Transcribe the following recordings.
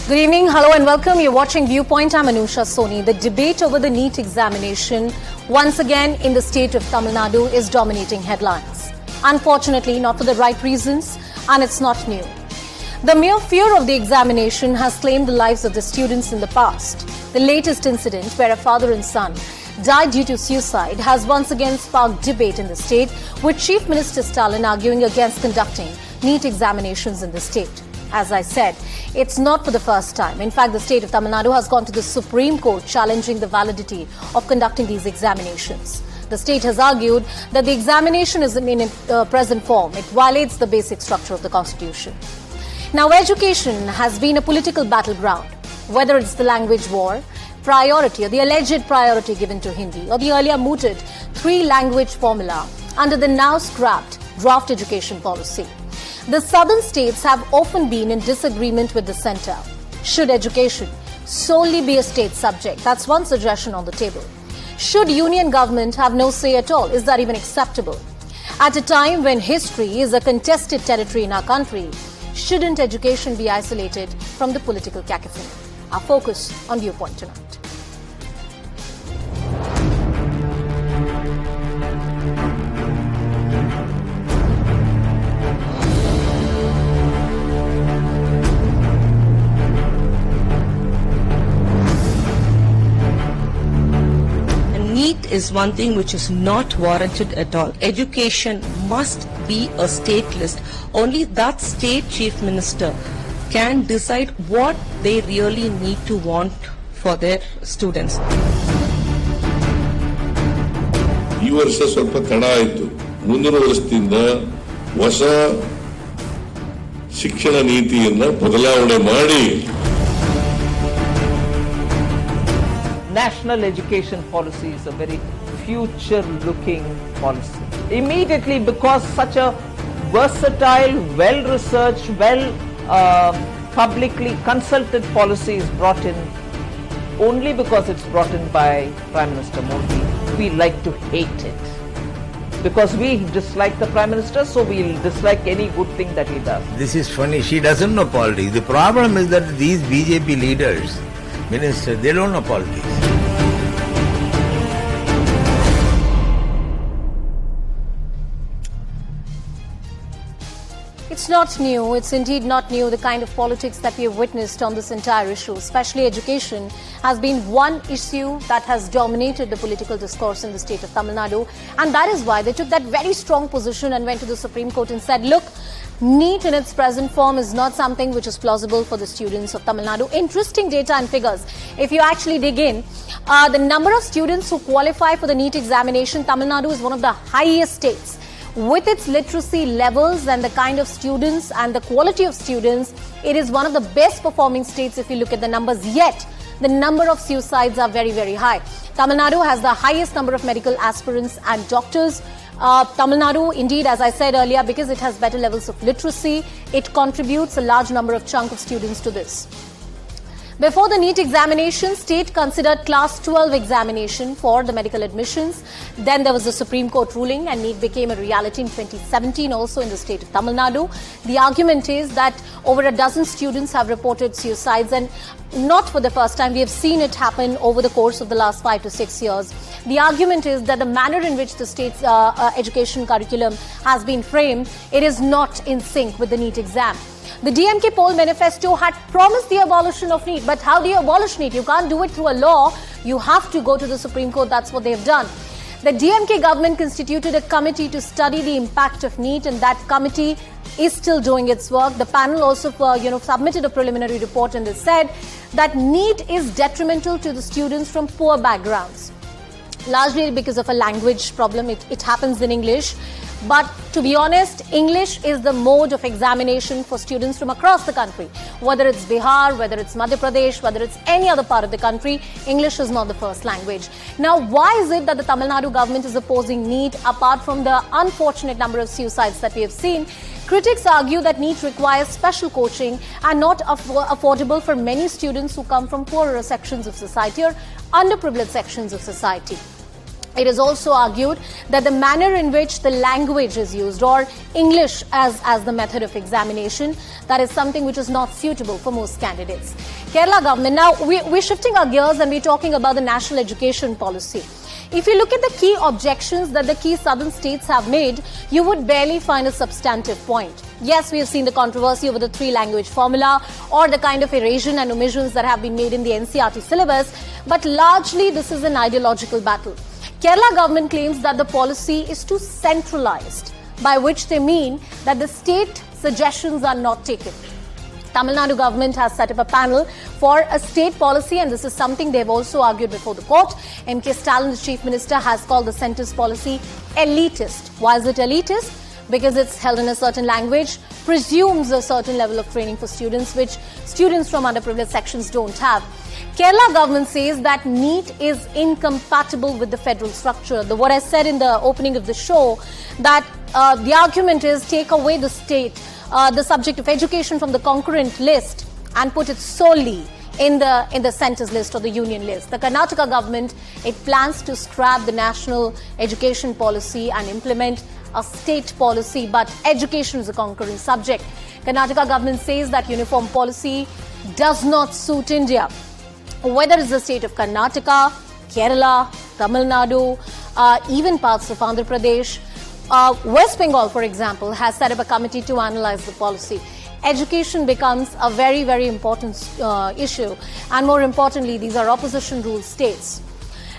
Good evening, hello and welcome. You're watching Viewpoint. I'm Anusha Soni. The debate over the NEET examination, once again in the state of Tamil Nadu, is dominating headlines. Unfortunately, not for the right reasons, and it's not new. The mere fear of the examination has claimed the lives of the students in the past. The latest incident, where a father and son died due to suicide, has once again sparked debate in the state, with Chief Minister Stalin arguing against conducting NEET examinations in the state. As I said, it's not for the first time. In fact, the state of Tamil Nadu has gone to the Supreme Court challenging the validity of conducting these examinations. The state has argued that the examination is in its present form. It violates the basic structure of the constitution. Now, education has been a political battleground, whether it's the language war, priority or the alleged priority given to Hindi, or the earlier mooted three-language formula under the now scrapped draft education policy. The southern states have often been in disagreement with the centre. Should education solely be a state subject? That's one suggestion on the table. Should union government have no say at all? Is that even acceptable? At a time when history is a contested territory in our country, shouldn't education be isolated from the political cacophony? Our focus on Viewpoint tonight. NEET is one thing which is not warranted at all. Education must be a state list. Only that state chief minister can decide what they really need to want for their students. ಈ ವರ್ಷ ಸ್ವಲ್ಪ ತಡ ಆಯಿತು. ಮುಂದಿನ ವರ್ಷದಿಂದ ಹೊಸ ಶಿಕ್ಷಣ ನೀತಿಯನ್ನು ಬದಲಾವಣೆ ಮಾಡಿ National education policy is a very future-looking policy. Immediately, because such a versatile, well-researched, publicly consulted policy is brought in, only because it's brought in by Prime Minister Modi, we like to hate it. Because we dislike the Prime Minister, so we'll dislike any good thing that he does. This is funny. She doesn't know politics. The problem is that these BJP leaders, ministers, they don't know politics. It's not new. It's indeed not new. The kind of politics that we have witnessed on this entire issue, especially education, has been one issue that has dominated the political discourse in the state of Tamil Nadu. And that is why they took that very strong position and went to the Supreme Court and said, look, NEET in its present form is not something which is plausible for the students of Tamil Nadu. Interesting data and figures. If you actually dig in, the number of students who qualify for the NEET examination, Tamil Nadu is one of the highest states. With its literacy levels and the kind of students and the quality of students, it is one of the best performing states if you look at the numbers. Yet, the number of suicides are very, very high. Tamil Nadu has the highest number of medical aspirants and doctors. Tamil Nadu, indeed, as I said earlier, because it has better levels of literacy, it contributes a large number of chunk of students to this. Before the NEET examination, state considered class 12 examination for the medical admissions. Then there was a Supreme Court ruling and NEET became a reality in 2017 also in the state of Tamil Nadu. The argument is that over a dozen students have reported suicides, and not for the first time. We have seen it happen over the course of the last 5 to 6 years. The argument is that the manner in which the state's education curriculum has been framed, it is not in sync with the NEET exam. The DMK poll manifesto had promised the abolition of NEET, but how do you abolish NEET? You can't do it through a law. You have to go to the Supreme Court. That's what they've done. The DMK government constituted a committee to study the impact of NEET, and that committee is still doing its work. The panel also, submitted a preliminary report, and they said that NEET is detrimental to the students from poor backgrounds, largely because of a language problem. It happens in English. But to be honest, English is the mode of examination for students from across the country. Whether it's Bihar, whether it's Madhya Pradesh, whether it's any other part of the country, English is not the first language. Now, why is it that the Tamil Nadu government is opposing NEET apart from the unfortunate number of suicides that we have seen? Critics argue that NEET requires special coaching and not affordable for many students who come from poorer sections of society or underprivileged sections of society. It is also argued that the manner in which the language is used, or English as the method of examination, that is something which is not suitable for most candidates. Kerala government. Now, we're shifting our gears and we're talking about the national education policy. If you look at the key objections that the key southern states have made, you would barely find a substantive point. Yes, we have seen the controversy over the 3-language formula or the kind of erosion and omissions that have been made in the NCERT syllabus, but largely this is an ideological battle. Kerala government claims that the policy is too centralized, by which they mean that the state suggestions are not taken. Tamil Nadu government has set up a panel for a state policy, and this is something they have also argued before the court. M.K. Stalin, the chief minister, has called the centre's policy elitist. Why is it elitist? Because it's held in a certain language, presumes a certain level of training for students, which students from underprivileged sections don't have. Kerala government says that NEET is incompatible with the federal structure. What I said in the opening of the show, that the argument is take away the state, the subject of education from the concurrent list and put it solely in the centre's list or the union list. The Karnataka government, it plans to scrap the national education policy and implement a state policy, but education is a concurrent subject. Karnataka government says that uniform policy does not suit India. Whether it's the state of Karnataka, Kerala, Tamil Nadu, even parts of Andhra Pradesh, West Bengal, for example, has set up a committee to analyze the policy. Education becomes a very, very important issue. And more importantly, these are opposition ruled states.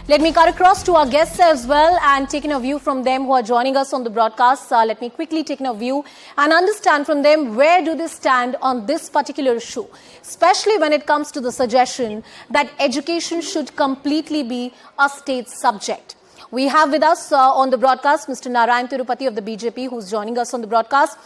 Let me cut across to our guests as well and take a view from them who are joining us on the broadcast. Let me quickly take a view and understand from them where do they stand on this particular issue, especially when it comes to the suggestion that education should completely be a state subject. We have with us on the broadcast Mr. Narayan Tirupati of the BJP, who's joining us on the broadcast.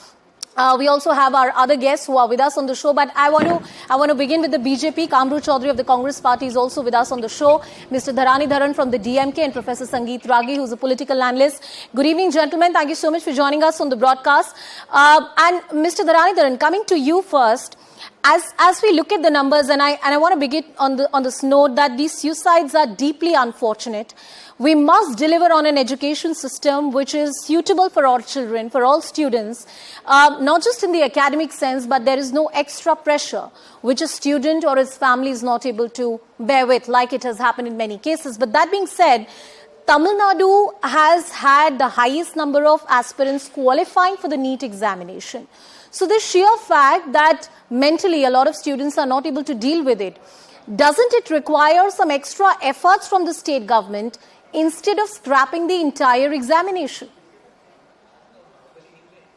We also have our other guests who are with us on the show, but I want to begin with the BJP. Kamru Chaudhary of the Congress Party is also with us on the show. Mr. Dharani Dharan from the DMK and Professor Sangeet Ragi, who's a political analyst. Good evening, gentlemen. Thank you so much for joining us on the broadcast. And Mr. Dharani Dharan, coming to you first. As we look at the numbers, and I want to begin on this note that these suicides are deeply unfortunate. We must deliver on an education system which is suitable for all children, for all students, not just in the academic sense, but there is no extra pressure which a student or his family is not able to bear with, like it has happened in many cases. But that being said, Tamil Nadu has had the highest number of aspirants qualifying for the NEET examination. So the sheer fact that mentally a lot of students are not able to deal with it, doesn't it require some extra efforts from the state government instead of scrapping the entire examination?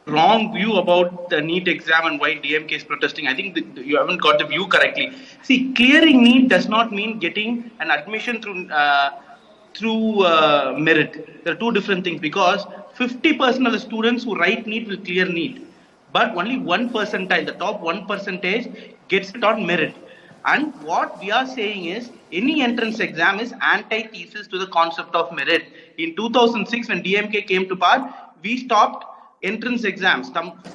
Wrong view about the NEET exam and why DMK is protesting. I think you haven't got the view correctly. See, clearing NEET does not mean getting an admission through merit. There are two different things, because 50% of the students who write NEET will clear NEET. But only 1%, the top 1% gets it on merit. And what we are saying is, any entrance exam is antithesis to the concept of merit. In 2006, when DMK came to power, we stopped entrance exams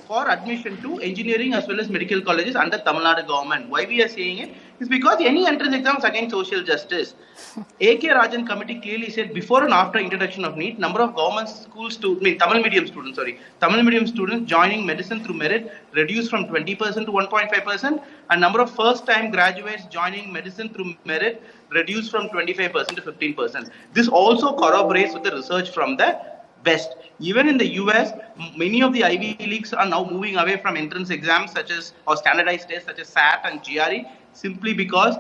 for admission to engineering as well as medical colleges under Tamil Nadu government. Why we are saying it is because any entrance exam is against social justice. A.K. Rajan committee clearly said before and after introduction of NEET, number of government schools Tamil medium students joining medicine through merit reduced from 20% to 1.5%, and number of first time graduates joining medicine through merit reduced from 25% to 15%. This also corroborates with the research from the West. Even in the US, many of the Ivy Leagues are now moving away from entrance exams or standardized tests such as SAT and GRE, simply because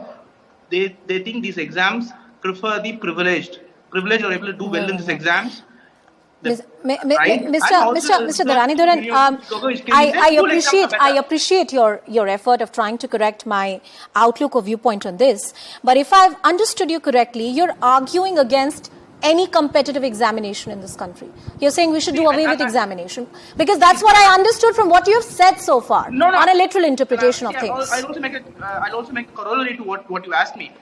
they think these exams prefer the privileged are able to do well in these exams. Mr. Dharani Dharan, I appreciate your effort of trying to correct my outlook or viewpoint on this. But if I've understood you correctly, you're arguing against any competitive examination in this country. You're saying we should do away with examination, because that's what I understood from what you have said so far, on a literal interpretation of things. I'll also make a corollary to what you asked me.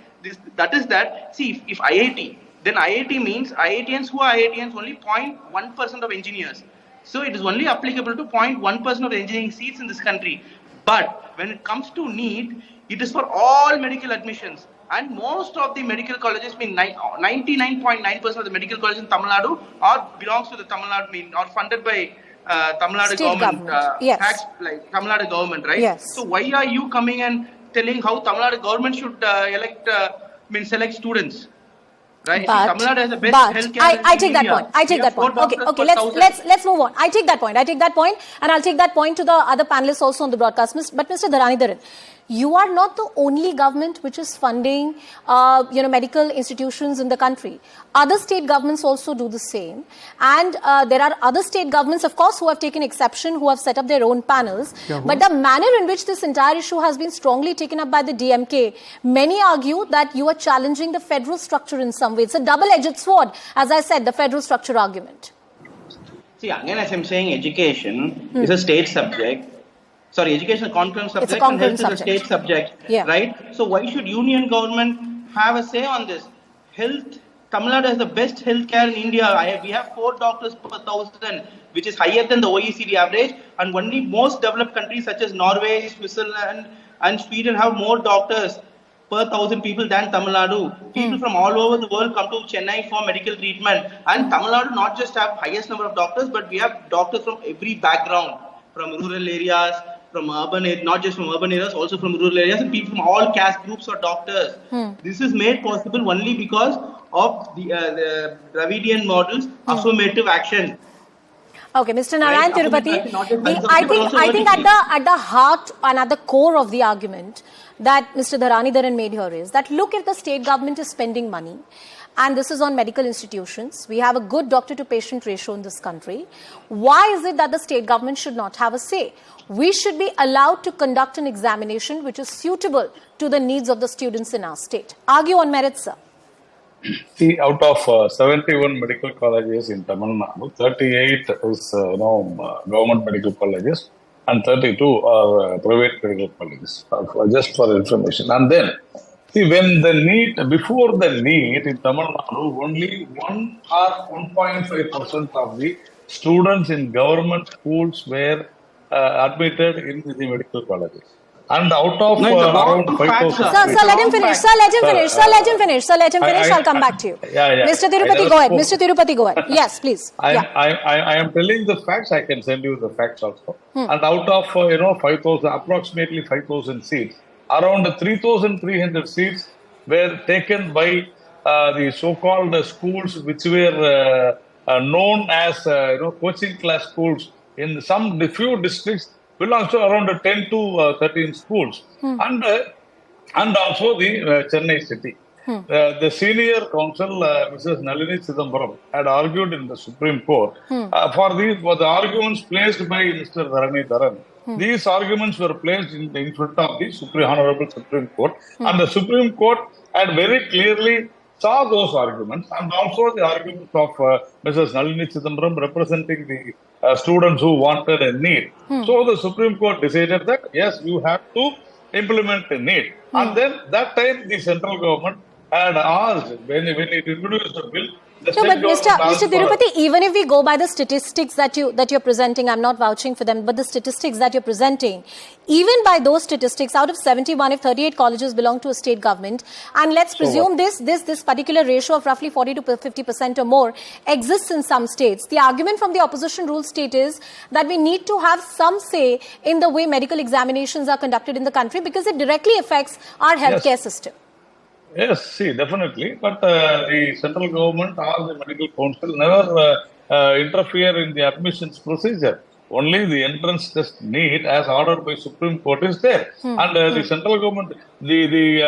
That is that, see, if IIT, then IIT means IITians who are IITians only 0.1% of engineers. So it is only applicable to 0.1% of engineering seats in this country. But when it comes to NEET, it is for all medical admissions. And most of the medical colleges, 99.9% of the medical colleges in Tamil Nadu belongs to the Tamil Nadu, or funded by Tamil Nadu government. Yes. Tax, like Tamil Nadu government, right? Yes. So why are you coming and telling how Tamil Nadu government should select students. Right? But, Tamil Nadu has the best but healthcare I in take that India. point. I take that point. Okay. Let's move on. I take that point, and I'll take that point to the other panelists also on the broadcast. But Mr. Jagadeeswaran, you are not the only government which is funding, medical institutions in the country. Other state governments also do the same, and there are other state governments, of course, who have taken exception, who have set up their own panels. But the manner in which this entire issue has been strongly taken up by the DMK, many argue that you are challenging the federal structure in some way. It's a double-edged sword, as I said, the federal structure argument. See, again, as I'm saying, education is a state subject. Sorry, education is a concurrent subject, and health is a state subject, right? So why should union government have a say on this? Health, Tamil Nadu has the best healthcare in India. We have 4 doctors per 1,000, which is higher than the OECD average, and only most developed countries such as Norway, Switzerland, and Sweden have more doctors per 1,000 people than Tamil Nadu. People from all over the world come to Chennai for medical treatment, and Tamil Nadu not just have highest number of doctors, but we have doctors from every background, from rural areas, from urban areas, not just from urban areas, also from rural areas, and people from all caste groups are doctors. This is made possible only because of the Dravidian model's affirmative action. Okay, Mr. Narayan Tirupati, I think at the heart and at the core of the argument that Mr. Jagadeeswaran made here is that look, if the state government is spending money, and this is on medical institutions, we have a good doctor-to-patient ratio in this country, why is it that the state government should not have a say? We should be allowed to conduct an examination which is suitable to the needs of the students in our state. Argue on merit, sir. See, out of 71 medical colleges in Tamil Nadu, 38 is government medical colleges, and 32 are private medical colleges. Just for information. And then, see, when the NEET, before the NEET in Tamil Nadu, only 1 or 1.5% of the students in government schools were admitted in the medical colleges. And out of around 5,000... Sir, let him finish. I'll come back to you. Mr. Tirupati, go ahead. Yes, please. I am telling the facts. I can send you the facts also. And out of 5,000, approximately 5,000 seats, around 3,300 seats were taken by the so-called schools which were known as coaching class schools in some few districts, belongs to around 10 to 13 schools, and also the Chennai city. The senior counsel, Mrs. Nalini Chidambaram, had argued in the Supreme Court for the arguments placed by Mr. Jagadeeswaran. These arguments were placed in front of the Honorable Supreme Court, and the Supreme Court had very clearly saw those arguments, and also the arguments of Mrs. Nalini Chidambaram representing the students who wanted a NEET. So the Supreme Court decided that yes, you have to implement a NEET. And then that time the central government had asked, when it introduced the bill, but Mr. Tirupati, even if we go by the statistics that you're presenting, I'm not vouching for them, but the statistics that you're presenting, even by those statistics, out of 71, if 38 colleges belong to a state government, and let's presume this particular ratio of roughly 40 to 50% or more exists in some states, the argument from the opposition rule state is that we need to have some say in the way medical examinations are conducted in the country because it directly affects our healthcare system. Yes, see, definitely. But the central government or the medical council never interfere in the admissions procedure. Only the entrance test NEET, as ordered by Supreme Court, is there. And the central government, the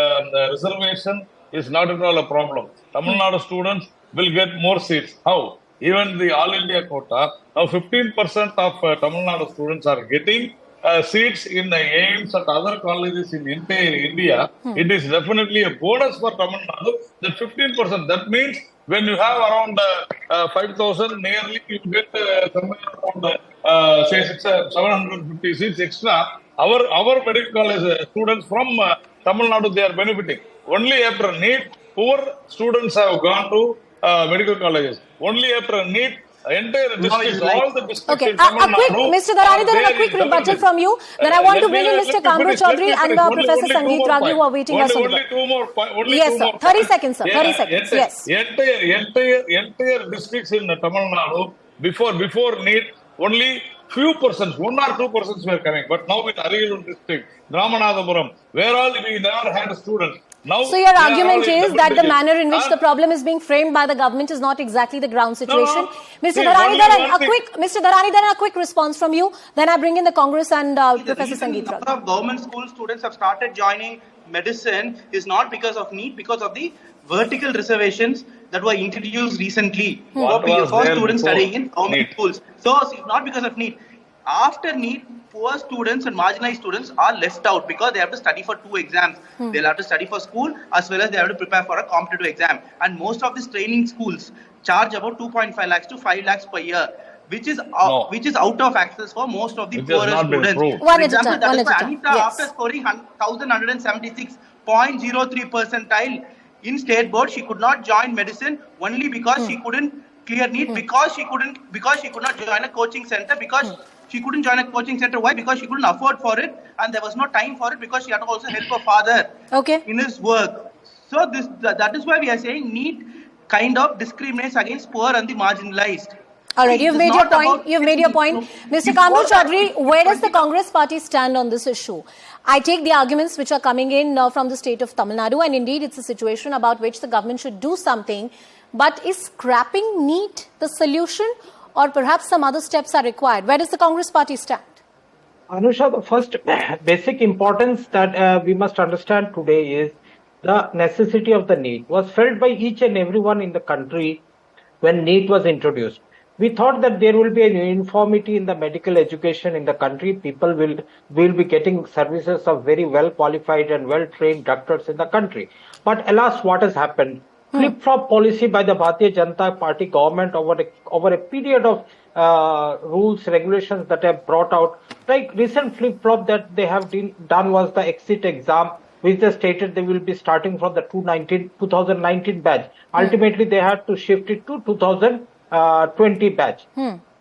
reservation is not at all a problem. Tamil Nadu students will get more seats. How? Even the All India quota, now 15% of Tamil Nadu students are getting seats in the AIMS and other colleges in entire India. It is definitely a bonus for Tamil Nadu. That 15%, that means when you have around 5,000, nearly you get somewhere around say 750 seats extra. Our medical college students from Tamil Nadu, they are benefiting. Only after NEET, poor students have gone to medical colleges. Only after NEET, entire districts, all the districts in Tamil Nadu. Mr. Jagadeeswaran, a quick rebuttal from you. Then I want to bring in Mr. Kamru Chaudhary and Professor Sangeet Raghu who are waiting us on the board. Yes, sir. 30 seconds, sir. 30 seconds. Yes. Entire districts in Tamil Nadu, before NEET, only few persons, 1 or 2 persons were coming. But now in Ariyalur district, Ramanathapuram, where all we never had students. Now, so your argument is that the manner in which the problem is being framed by the government is not exactly the ground situation. Mr. Dharani, a quick response from you. Then I bring in the Congress and Professor Sangeet Ravi. The government school students have started joining medicine is not because of NEET, because of the vertical reservations that were introduced recently for students studying in government schools. So it's not because of NEET. After NEET, poor students and marginalized students are left out because they have to study for 2 exams. They'll have to study for school as well as they have to prepare for a competitive exam. And most of these training schools charge about 2.5 lakhs to 5 lakhs per year, which is out of access for most of the poorest students. One at a time. Anita, after scoring 1,176.03 percentile in state board, she could not join medicine only because she couldn't clear NEET, because she could not join a coaching center, because she couldn't join a coaching center. Why? Because she couldn't afford for it, and there was no time for it, because she had to also help her father in his work. So that is why we are saying NEET kind of discriminates against poor and the marginalized. All right, you've made your point. Mr. Kamru Chaudhary, where does the Congress party stand on this issue? I take the arguments which are coming in from the state of Tamil Nadu, and indeed it's a situation about which the government should do something. But is scrapping NEET the solution, or perhaps some other steps are required? Where does the Congress party stand? Anusha, the first basic importance that we must understand today is the necessity of the NEET was felt by each and everyone in the country when NEET was introduced. We thought that there will be an uniformity in the medical education in the country. People will be getting services of very well qualified and well trained doctors in the country. But alas, what has happened? Flip-flop policy by the Bharatiya Janata Party government over a period of rules, regulations that have brought out. Like recent flip-flop that they have done was the exit exam, which they stated they will be starting from the 2019 batch. Ultimately, they had to shift it to 2020 batch.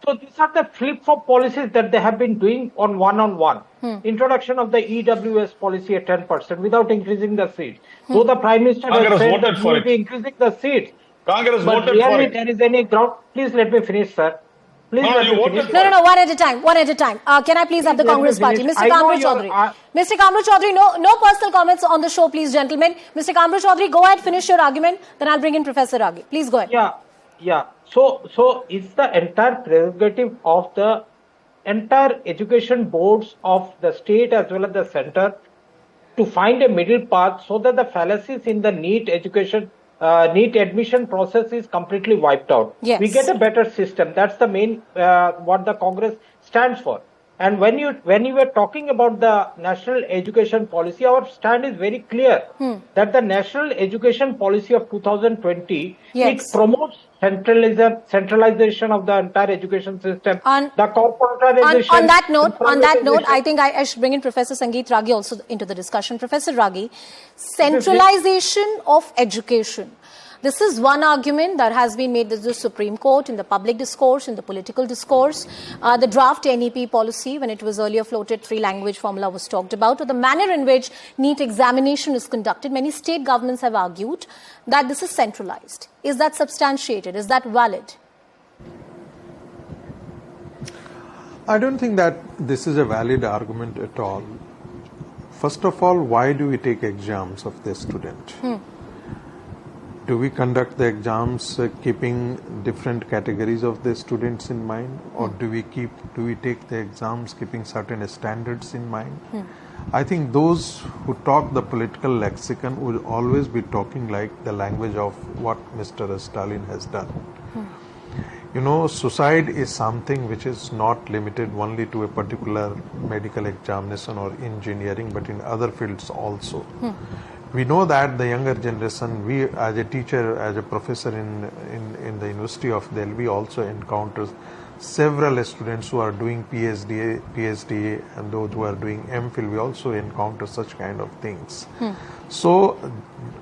So these are the flip-flop policies that they have been doing on one-on-one. Introduction of the EWS policy at 10% without increasing the seats. Though the Prime Minister has said that he will be increasing the seats. Congress but voted really for it. There is any ground. Please let me finish, sir. Please let me finish. No, one at a time. Can I please have the Congress party? Mr. Kamru Chaudhary. Mr. Kamru Chaudhary, no personal comments on the show, please, gentlemen. Mr. Kamru Chaudhary, go ahead, finish your argument. Then I'll bring in Professor Ravi. Please go ahead. Yeah. So it's the entire prerogative of the entire education boards of the state as well as the center to find a middle path so that the fallacies in the NEET education, NEET admission process is completely wiped out. Yes. We get a better system. That's the main what the Congress stands for. And when you were talking about the national education policy, our stand is very clear that the national education policy of 2020 it promotes centralization of the entire education system. The corporatization. On that note, I think I should bring in Professor Sangeet Ravi also into the discussion. Professor Ravi, centralization of education. This is one argument that has been made with the Supreme Court in the public discourse, in the political discourse. The draft NEP policy, when it was earlier floated, 3-language formula was talked about, or the manner in which NEET examination is conducted. Many state governments have argued that this is centralized. Is that substantiated? Is that valid? I don't think that this is a valid argument at all. First of all, why do we take exams of the student? Do we conduct the exams keeping different categories of the students in mind, or do we take the exams keeping certain standards in mind? I think those who talk the political lexicon will always be talking like the language of what Mr. Stalin has done. You know, suicide is something which is not limited only to a particular medical examination or engineering, but in other fields also. We know that the younger generation, we as a teacher, as a professor in the University of Delhi, we also encounter several students who are doing PhD and those who are doing MPhil, we also encounter such kind of things. So,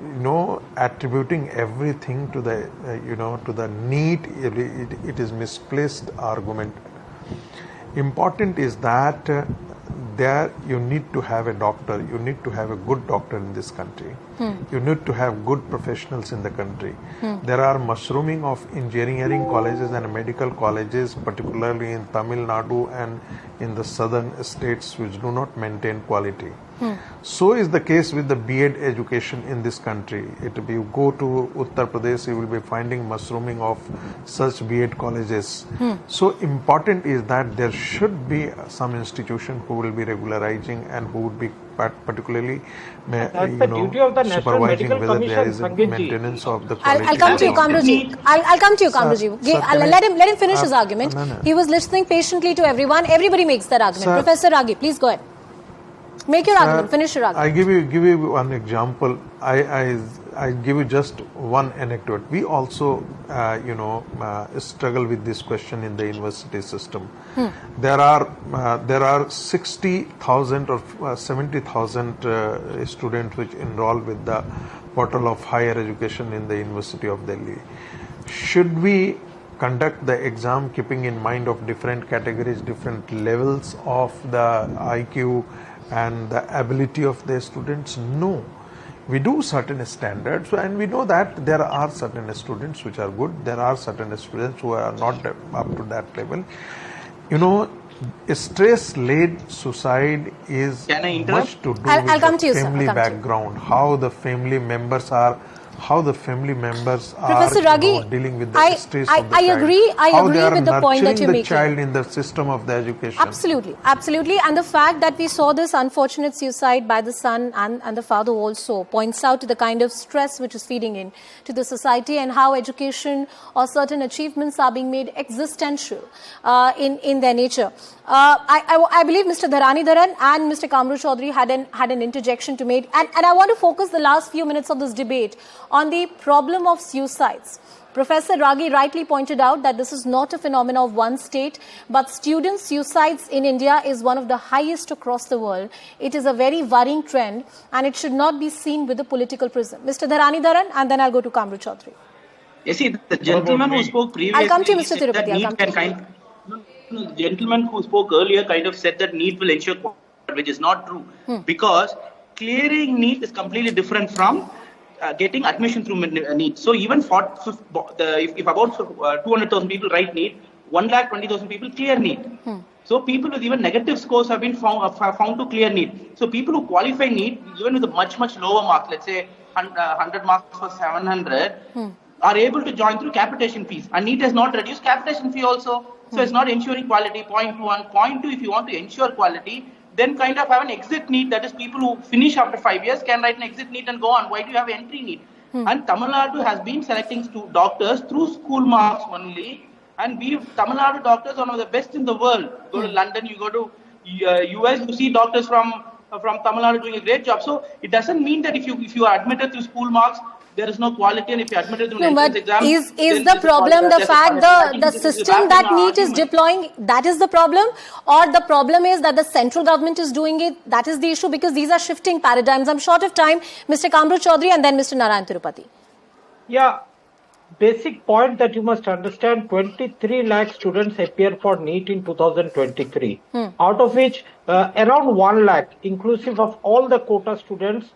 you know, attributing everything to the, to the NEET, it is misplaced argument. Important is that there you need to have a doctor, you need to have a good doctor in this country. You need to have good professionals in the country. There are mushrooming of engineering colleges and medical colleges, particularly in Tamil Nadu and in the southern states, which do not maintain quality. So is the case with the B.Ed education in this country. If you go to Uttar Pradesh, you will be finding mushrooming of such B.Ed colleges. So important is that there should be some institution who will be regularizing and who would be particularly duty of the National supervising Medical whether there Commission, is a Sangeet ji. maintenance of the quality. I'll come to you, Kamruji. I'll come to you, Kamruji. Let him finish his argument. No. He was listening patiently to everyone. Everybody makes that argument. Sir, Professor Ragi, please go ahead. Make your argument. Finish your argument. I give you one example. I give you just one anecdote. We also, struggle with this question in the university system. There are 60,000 or 70,000 students which enroll with the portal of higher education in the University of Delhi. Should we conduct the exam keeping in mind of different categories, different levels of the IQ and the ability of the students? No. We do certain standards, and we know that there are certain students which are good, there are certain students who are not up to that level. Stress-led suicide is much to do I'll come with to you, the sir. family background, how the family members are Professor Ragi, dealing with the stress of the I child. agree with the point that you're the making. child in the system of the education. Absolutely. And the fact that we saw this unfortunate suicide by the son and the father also points out to the kind of stress which is feeding in to the society and how education or certain achievements are being made existential in their nature. I believe Mr. Dharanidharan and Mr. Kamru Chaudhary had an interjection to make, and I want to focus the last few minutes of this debate on the problem of suicides. Professor Ragi rightly pointed out that this is not a phenomenon of one state, but student suicides in India is one of the highest across the world. It is a very worrying trend, and it should not be seen with a political prism. Mr. Dharanidharan, and then I'll go to Kamru Chaudhary. You see, the gentleman who spoke previously, I'll come to you, Mr. Tirupati. The gentleman who spoke earlier kind of said that NEET will ensure quality, which is not true. Because clearing NEET is completely different from getting admission through NEET. So even if about 200,000 people write NEET, 120,000 people clear NEET. So people with even negative scores have been found to clear NEET. So people who qualify NEET, even with a much lower mark, let's say 100 marks for 700, are able to join through capitation fees. And NEET has not reduced capitation fee also. So it's not ensuring quality, point one. Point two, if you want to ensure quality, then kind of have an exit NEET, that is people who finish after 5 years can write an exit NEET and go on. Why do you have entry NEET? And Tamil Nadu has been selecting doctors through school marks only, and Tamil Nadu doctors are one of the best in the world. Go to London, you go to US, you see doctors from Tamil Nadu doing a great job. So it doesn't mean that if you are admitted through school marks, there is no quality, and if you are admitted through an entrance exam, is the problem the fact the system that NEET is deploying, that is the problem, or the problem is that the central government is doing it? That is the issue, because these are shifting paradigms. I'm short of time. Mr. Kamru Chaudhary and then Mr. Narayan Tirupati. Yeah, basic point that you must understand, 23 lakh students appear for NEET in 2023, out of which around 1 lakh, inclusive of all the quota students,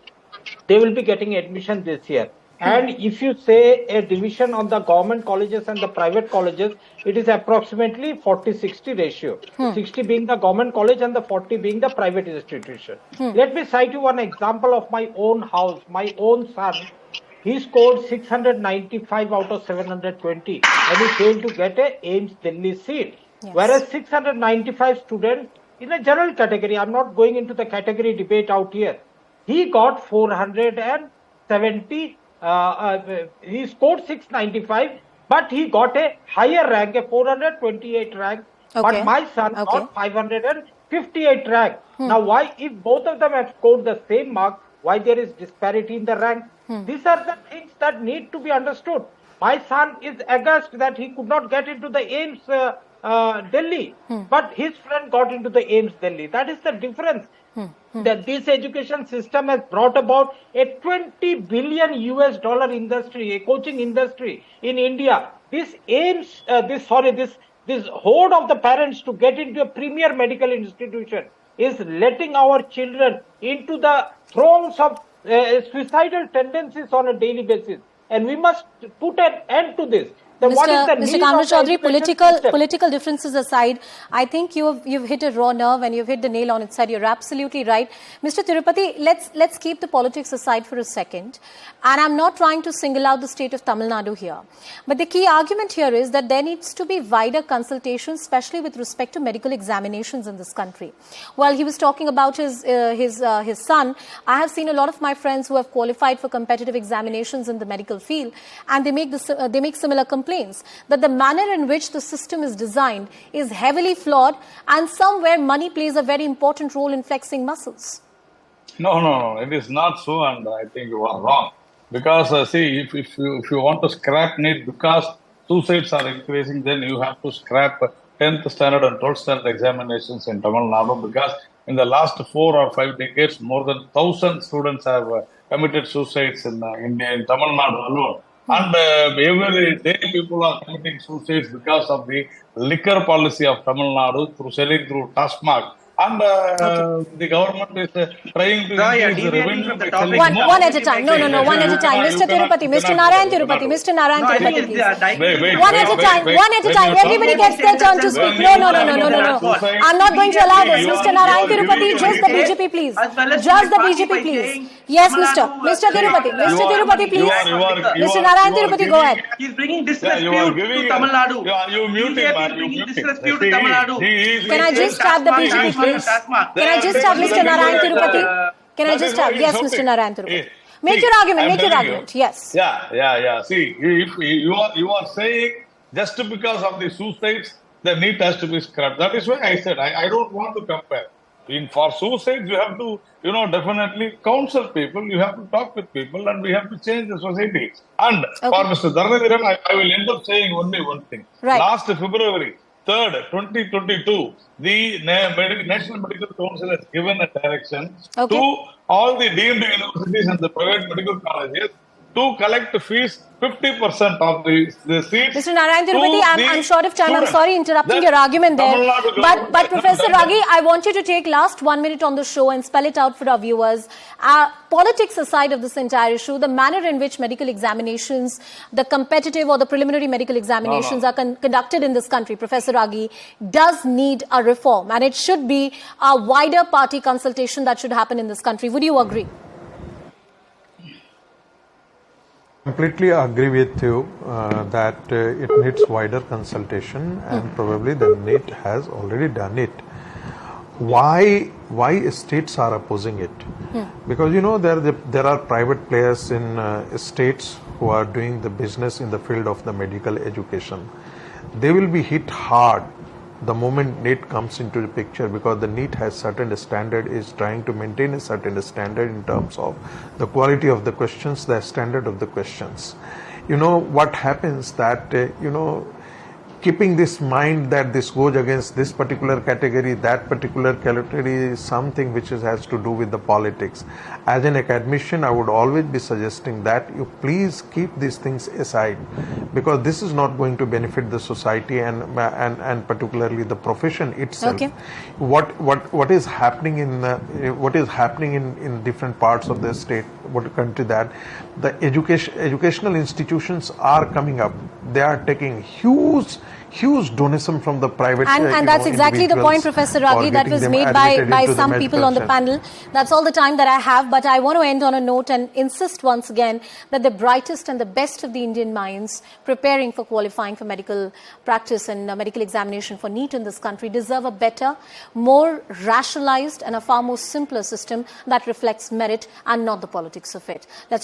they will be getting admission this year. And if you say a division on the government colleges and the private colleges, it is approximately 40-60 ratio. 60 being the government college and the 40 being the private institution. Let me cite you one example of my own house. My own son, he scored 695 out of 720 and he failed to get a AIMS Delhi seat. Yes. Whereas 695 students in a general category, I'm not going into the category debate out here, he got 470. He scored 695, but he got a higher rank, a 428 rank. Okay. But my son got 558 rank. Now, why, if both of them have scored the same mark, why there is disparity in the rank? These are the things that need to be understood. My son is aghast that he could not get into the AIMS Delhi, but his friend got into the AIMS Delhi. That is the difference. That this education system has brought about a $20 billion industry, a coaching industry in India. This aims, this horde of the parents to get into a premier medical institution is letting our children into the thrones of suicidal tendencies on a daily basis. And we must put an end to this. Mr. Kamra Chaudhary, political differences aside, I think you've hit a raw nerve and you've hit the nail on its head. You're absolutely right. Mr. Tirupati, let's keep the politics aside for a second. And I'm not trying to single out the state of Tamil Nadu here. But the key argument here is that there needs to be wider consultation, especially with respect to medical examinations in this country. While he was talking about his son, I have seen a lot of my friends who have qualified for competitive examinations in the medical field, and they make similar complaints that the manner in which the system is designed is heavily flawed, and somewhere money plays a very important role in flexing muscles. No, it is not so, and I think you are wrong. Because see, if you want to scrap NEET because suicides are increasing, then you have to scrap 10th standard and 12th standard examinations in Tamil Nadu, because in the last 4 or 5 decades, more than 1,000 students have committed suicides in Tamil Nadu alone. And every day people are committing suicides because of the liquor policy of Tamil Nadu through selling through Tasmak. And the government is trying to increase the revenue. One at a time. No, one at a time. Mr. Tirupati, Mr. Narayan Tirupati, please. One at a time. Everybody gets their turn to speak. No. I'm not going to allow this. Mr. Narayan Tirupati, just the BJP, please. Just the BJP, please. Yes, Mr. Tirupati, please. Mr. Narayan Tirupati, go ahead. He's bringing disrespect to Tamil Nadu. You muting, disrespect to Tamil Nadu. Can I just have the BJP, please? Can I just have Mr. Narayan Tirupati? Can I just have? Yes, Mr. Narayan Tirupati. Make your argument. Yes. Yeah. See, if you are saying just because of the suicides, the NEET has to be scrapped. That is why I said I don't want to compare. For suicides, you have to, definitely counsel people. You have to talk with people, and we have to change the society. And for Mr. Dharmendran, I will end up saying only one thing. Right. Last February 3rd, 2022, the National Medical Council has given a direction to all the deemed universities and the private medical colleges to collect fees 50% of the seats. Mr. Narayan Tirupati, I'm short of time. I'm sorry interrupting your argument there. But Professor Raghi, I want you to take last 1 minute on the show and spell it out for our viewers. Politics aside of this entire issue, the manner in which medical examinations, the competitive or the preliminary medical examinations are conducted in this country, Professor Raghi, does need a reform. And it should be a wider party consultation that should happen in this country. Would you agree? Completely agree with you that it needs wider consultation, and probably the NEET has already done it. Why states are opposing it? Because there are private players in states who are doing the business in the field of the medical education. They will be hit hard the moment NEET comes into the picture, because the NEET has certain standard, is trying to maintain a certain standard in terms of the quality of the questions, the standard of the questions. What happens that, keeping this mind that this goes against this particular category, that particular category is something which has to do with the politics. As an academician, I would always be suggesting that you please keep these things aside, because this is not going to benefit the society and particularly the profession itself. What is happening in different parts of the state, what country, that the educational institutions are coming up. They are taking huge donation from the private and that's exactly the point, Professor Raghi, that was made by some people on the panel. That's all the time that I have, but I want to end on a note and insist once again that the brightest and the best of the Indian minds preparing for qualifying for medical practice and medical examination for NEET in this country deserve a better, more rationalized and a far more simpler system that reflects merit and not the politics of it. Let's